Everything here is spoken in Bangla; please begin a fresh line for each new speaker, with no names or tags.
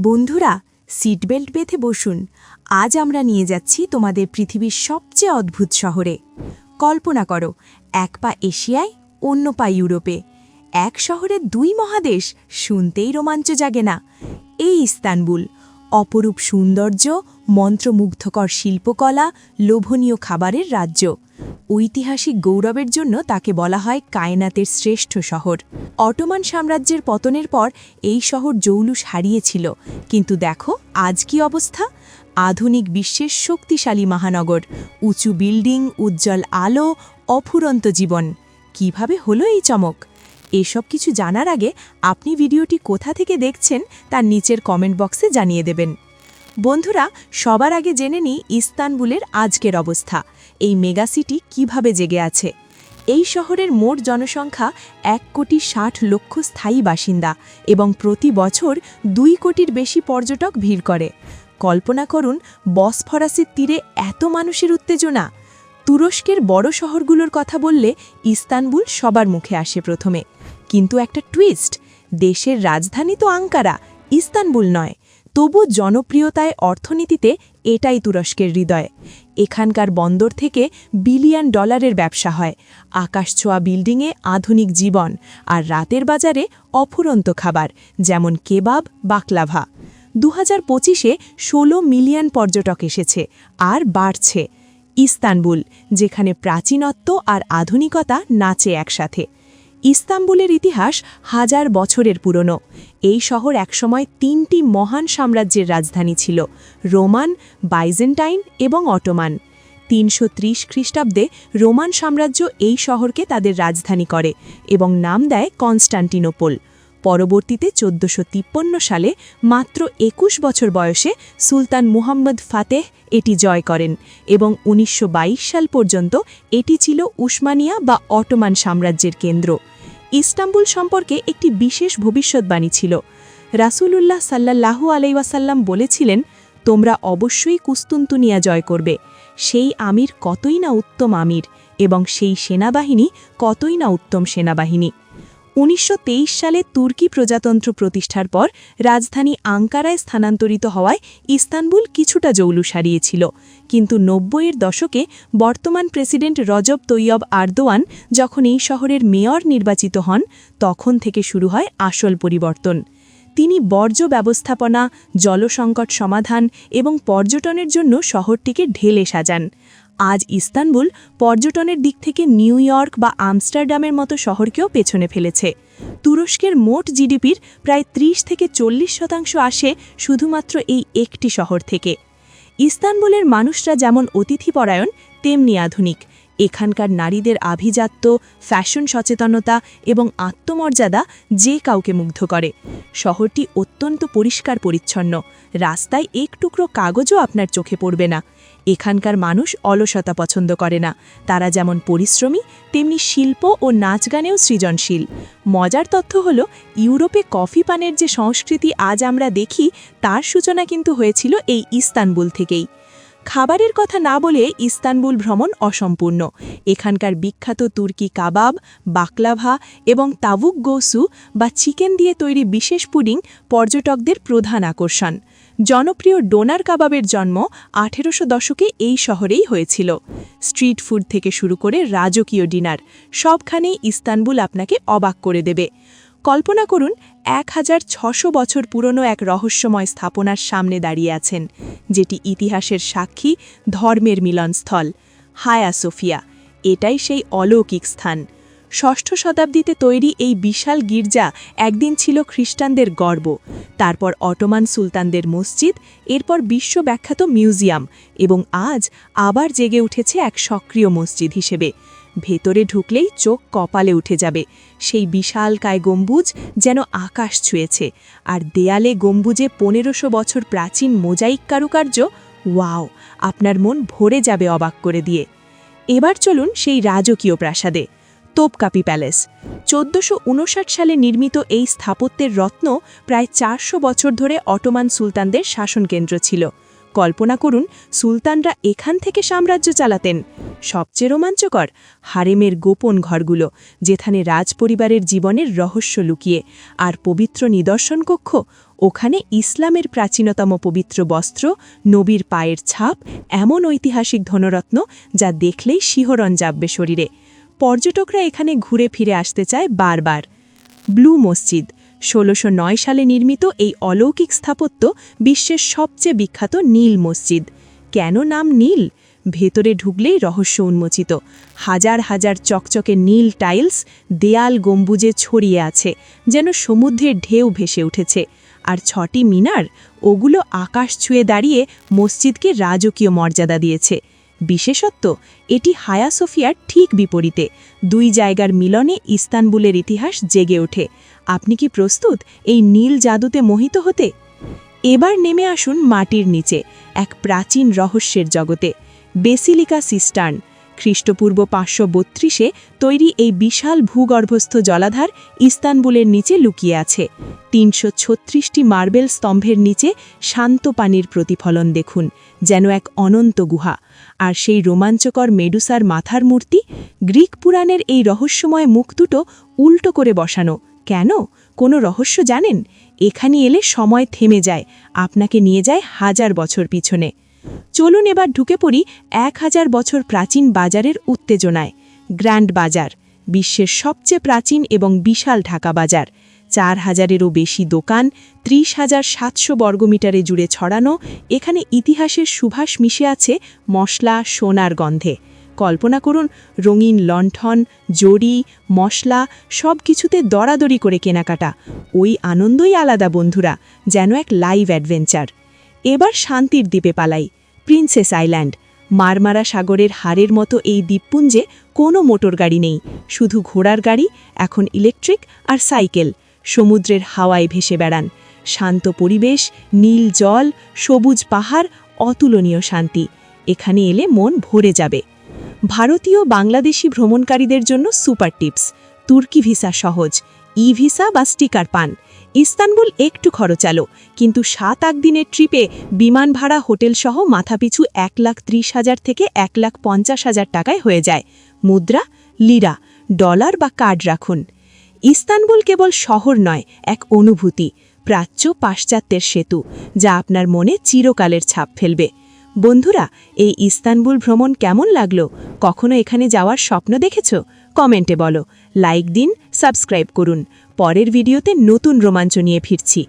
বন্ধুরা, সিট বেল্ট বেঁধে বসুন। আজ আমরা নিয়ে যাচ্ছি তোমাদের পৃথিবীর সবচেয়ে অদ্ভুত শহরে। কল্পনা করো, এক পা এশিয়ায়, অন্য পা ইউরোপে। এক শহরে দুই মহাদেশ, শুনতেই রোমাঞ্চ জাগে না? এই ইস্তানবুল, অপরূপ সৌন্দর্য, মন্ত্রমুগ্ধকর শিল্পকলা, লোভনীয় খাবারের রাজ্য। ঐতিহাসিক গৌরবের জন্য তাকে বলা হয় কায়নাতের শ্রেষ্ঠ শহর। অটোমান সাম্রাজ্যের পতনের পর এই শহর জৌলুস হারিয়েছিল, কিন্তু দেখো আজ কি অবস্থা। আধুনিক বিশ্বের শক্তিশালী মহানগর, উঁচু বিল্ডিং, উজ্জ্বল আলো, অফুরন্ত জীবন। কিভাবে হলো এই চমক? এসব কিছু জানার আগে আপনি ভিডিওটি কোথা থেকে দেখছেন তার নিচের কমেন্ট বক্সে জানিয়ে দেবেন। বন্ধুরা, সবার আগে জেনে নিই ইস্তানবুলের আজকের অবস্থা। এই মেগাসিটি কিভাবে জেগে আছে। এই শহরের মোট জনসংখ্যা 1,60,00,000 স্থায়ী বাসিন্দা এবং প্রতি বছর 2 কোটির বেশি পর্যটক ভিড় করে। কল্পনা করুন, বসফরাসের তীরে এত মানুষের উত্তেজনা। তুরস্কের বড় শহরগুলোর কথা বললে ইস্তানবুল সবার মুখে আসে প্রথমে। কিন্তু একটা টুইস্ট, দেশের রাজধানী তো আঙ্কারা, ইস্তানবুল নয়। তবু জনপ্রিয়তায়, অর্থনীতিতে এটাই তুরস্কের হৃদয়। এখানকার বন্দর থেকে $1 বিলিয়ন ব্যবসা হয়। আকাশছোঁয়া বিল্ডিংয়ে আধুনিক জীবন, আর রাতের বাজারে অফুরন্ত খাবার, যেমন কেবাব, বাকলাভা। 2025-এ 16 মিলিয়ন পর্যটক এসেছে, আর বাড়ছে। ইস্তানবুল, যেখানে প্রাচীনত্ব আর আধুনিকতা নাচে একসাথে। ইস্তানবুলের ইতিহাস হাজার বছরের পুরনো। এই শহর একসময় 3টি মহান সাম্রাজ্যের রাজধানী ছিল: রোমান, বাইজেন্টাইন এবং অটোমান। 330 খ্রিস্টাব্দে রোমান সাম্রাজ্য এই শহরকে তাদের রাজধানী করে এবং নাম দেয় কনস্টান্টিনোপল। পরবর্তীতে 1453 সালে মাত্র 21 বছর বয়সে সুলতান মুহাম্মদ ফাতেহ এটি জয় করেন এবং 1922 সাল পর্যন্ত এটি ছিল উসমানিয়া বা অটোমান সাম্রাজ্যের কেন্দ্র। ইস্তানবুল সম্পর্কে একটি বিশেষ ভবিষ্যৎবাণী ছিল। রাসূলুল্লাহ সাল্লাল্লাহু আলাইহি ওয়াসাল্লাম বলেছিলেন, তোমরা অবশ্যই কুস্তুনতুনিয়া জয় করবে। সেই আমির কতই না উত্তম আমির, এবং সেই সেনাবাহিনী কতই না উত্তম সেনাবাহিনী। 1923 সালে তুর্কি প্রজাতন্ত্র প্রতিষ্ঠার পর রাজধানী আঙ্কারায় স্থানান্তরিত হওয়ায় ইস্তানবুল কিছুটা জৌলুস হারিয়েছিল। কিন্তু 90-এর দশকে বর্তমান প্রেসিডেন্ট রজব তৈয়ব আর্দোয়ান যখন এই শহরের মেয়র নির্বাচিত হন, তখন থেকে শুরু হয় আসল পরিবর্তন। তিনি বর্জ্য ব্যবস্থাপনা, জলসংকট সমাধান এবং পর্যটনের জন্য শহরটিকে ঢেলে সাজান। আজ ইস্তানবুল পর্যটনের দিক থেকে নিউ ইয়র্ক বা আমস্টারডামের মতো শহরকেও পেছনে ফেলেছে। তুরস্কের মোট জিডিপির প্রায় 30-40% আসে শুধুমাত্র এই একটি শহর থেকে। ইস্তানবুলের মানুষরা যেমন অতিথিপরায়ণ, তেমনি আধুনিক। এখানকার নারীদের আভিজাত্য, ফ্যাশন সচেতনতা এবং আত্মমর্যাদা যে কাউকে মুগ্ধ করে। শহরটি অত্যন্ত পরিষ্কার পরিচ্ছন্ন, রাস্তায় এক টুকরো কাগজও আপনার চোখে পড়বে না। এখানকার মানুষ অলসতা পছন্দ করে না। তারা যেমন পরিশ্রমী, তেমনি শিল্প ও নাচ গানেও সৃজনশীল। মজার তথ্য হলো, ইউরোপে কফি পানের যে সংস্কৃতি আজ আমরা দেখি, তার সূচনা কিন্তু হয়েছিল এই ইস্তানবুল থেকেই। খাবারের কথা না বলে ইস্তানবুল ভ্রমণ অসম্পূর্ণ। এখানকার বিখ্যাত তুর্কি কাবাব, বাকলাভা এবং তাভুক গোসু বা চিকেন দিয়ে তৈরি বিশেষ পুডিং পর্যটকদের প্রধান আকর্ষণ। জনপ্রিয় ডোনার কাবাবের জন্ম 1800 দশকে এই শহরেই হয়েছিল। স্ট্রিট ফুড থেকে শুরু করে রাজকীয় ডিনার, সবখানেই ইস্তানবুল আপনাকে অবাক করে দেবে। কল্পনা করুন, 1600 বছর পুরনো এক রহস্যময় স্থাপনার সামনে দাঁড়িয়ে আছেন, যেটি ইতিহাসের সাক্ষী, ধর্মের মিলনস্থল। হায়া সোফিয়া, এটাই সেই অলৌকিক স্থান। 6ষ্ঠ শতাব্দীতে তৈরি এই বিশাল গির্জা একদিন ছিল খ্রিস্টানদের গর্ব, তারপর অটোমান সুলতানদের মসজিদ, এরপর বিশ্ববিখ্যাত মিউজিয়াম, এবং আজ আবার জেগে উঠেছে এক সক্রিয় মসজিদ হিসেবে। ভেতরে ঢুকলেই চোখ কপালে উঠে যাবে। সেই বিশালকায় গম্বুজ যেন আকাশ ছুঁয়েছে, আর দেয়ালে গম্বুজে 1500 বছর প্রাচীন মোজাইক কারুকার্য। ওয়াও, আপনার মন ভরে যাবে অবাক করে দিয়ে। এবার চলুন সেই রাজকীয় প্রাসাদে, তোপকাপি প্যালেস। 1459 সালে নির্মিত এই স্থাপত্যের রত্ন প্রায় 400 বছর ধরে অটোমান সুলতানদের শাসনকেন্দ্র ছিল। কল্পনা করুন সুলতানরা এখান থেকে সাম্রাজ্য চালাতেন। সবচেয়ে রোমাঞ্চকর হারেমের গোপন ঘরগুলো, যেখানে রাজপরিবারের জীবনের রহস্য লুকিয়ে। আর পবিত্র নিদর্শন কক্ষ, ওখানে ইসলামের প্রাচীনতম পবিত্র বস্ত্র, নবীর পায়ের ছাপ, এমন ঐতিহাসিক ধনরত্ন যা দেখলেই শিহরণ জাগবে শরীরে। পর্যটকরা এখানে ঘুরে ফিরে আসতে চায় বারবার। ব্লু মসজিদ, ১৬০৯ সালে নির্মিত এই অলৌকিক স্থাপত্য বিশ্বের সবচেয়ে বিখ্যাত নীল মসজিদ। কেন নাম নীল? ভেতরে ঢুকলেই রহস্য উন্মোচিত। হাজার হাজার চকচকে নীল টাইলস দেয়াল গম্বুজে ছড়িয়ে আছে, যেন সমুদ্রের ঢেউ ভেসে উঠেছে। আর ৬টি মিনার, ওগুলো আকাশ ছুঁয়ে দাঁড়িয়ে মসজিদকে রাজকীয় মর্যাদা দিয়েছে। বিশেষত্ব, এটি হায়া সোফিয়ার ঠিক বিপরীতে। দুই জায়গার মিলনে ইস্তানবুলের ইতিহাস জেগে ওঠে। আপনি কি প্রস্তুত এই নীল জাদুতে মোহিত হতে? এবার নেমে আসুন মাটির নিচে, এক প্রাচীন রহস্যের জগতে। বেসিলিকা সিস্টার্ন, খ্রিস্টপূর্ব ৫৩২-এ তৈরি এই বিশাল ভূগর্ভস্থ জলাধার ইস্তানবুলের নিচে লুকিয়ে আছে। ৩৩৬টি মার্বেল স্তম্ভের নিচে শান্ত পানির প্রতিফলন দেখুন, যেন এক অনন্ত গুহা। আর সেই রোমাঞ্চকর মেডুসার মাথার মূর্তি, গ্রিক পুরাণের এই রহস্যময় মুখ দুটো উল্টো করে বসানো। কেন? কোনো রহস্য জানেন? এখানে এলে সময় থেমে যায়, আপনাকে নিয়ে যায় হাজার বছর পিছনে। চলুন এবার ঢুকে পড়ি ১০০০ বছর প্রাচীন বাজারের উত্তেজনায়। গ্র্যান্ড বাজার, বিশ্বের সবচেয়ে প্রাচীন এবং বিশাল ঢাকা বাজার। ৪,০০০-এরও বেশি দোকান, ৩০,৭০০ বর্গমিটারে জুড়ে ছড়ানো। এখানে ইতিহাসের সুবাস মিশে আছে মশলা, সোনার গন্ধে। কল্পনা করুন রঙিন লণ্ঠন, জড়ি, মশলা, সব কিছুতে দরাদরি করে কেনাকাটা। ওই আনন্দই আলাদা বন্ধুরা, যেন এক লাইভ অ্যাডভেঞ্চার। এবার শান্তির দ্বীপে পালাই, প্রিন্সেস আইল্যান্ড। মারমারা সাগরের হাড়ের মতো এই দ্বীপপুঞ্জে কোনো মোটর গাড়ি নেই, শুধু ঘোড়ার গাড়ি, এখন ইলেকট্রিক আর সাইকেল। সমুদ্রের হাওয়ায় ভেসে বেড়ান। শান্ত পরিবেশ, নীল জল, সবুজ পাহাড়, অতুলনীয় শান্তি। এখানে এলে মন ভরে যাবে। ভারতীয় বাংলাদেশি ভ্রমণকারীদের জন্য সুপার টিপস। তুর্কি ভিসা সহজ, ই ভিসা বা স্টিকার পান। ইস্তানবুল একটু খরচালো, কিন্তু ৭-৮ দিনের ট্রিপে বিমান ভাড়া, হোটেল সহ মাথাপিছু ১,৩০,০০০ থেকে ১,৫০,০০০ টাকায় হয়ে যায়। মুদ্রা লিরা, ডলার বা কার্ড রাখুন। ইস্তানবুল কেবল শহর নয়, এক অনুভূতি, প্রাচ্য পাশ্চাত্যের সেতু, যা আপনার মনে চিরকালের ছাপ ফেলবে। বন্ধুরা, এই ইস্তানবুল ভ্রমণ কেমন লাগলো? কখনো এখানে যাওয়ার স্বপ্ন দেখেছ? কমেন্টে বলো। লাইক দিন, সাবস্ক্রাইব করুন। পরের ভিডিওতে নতুন রোমাঞ্চ নিয়ে ফিরছি।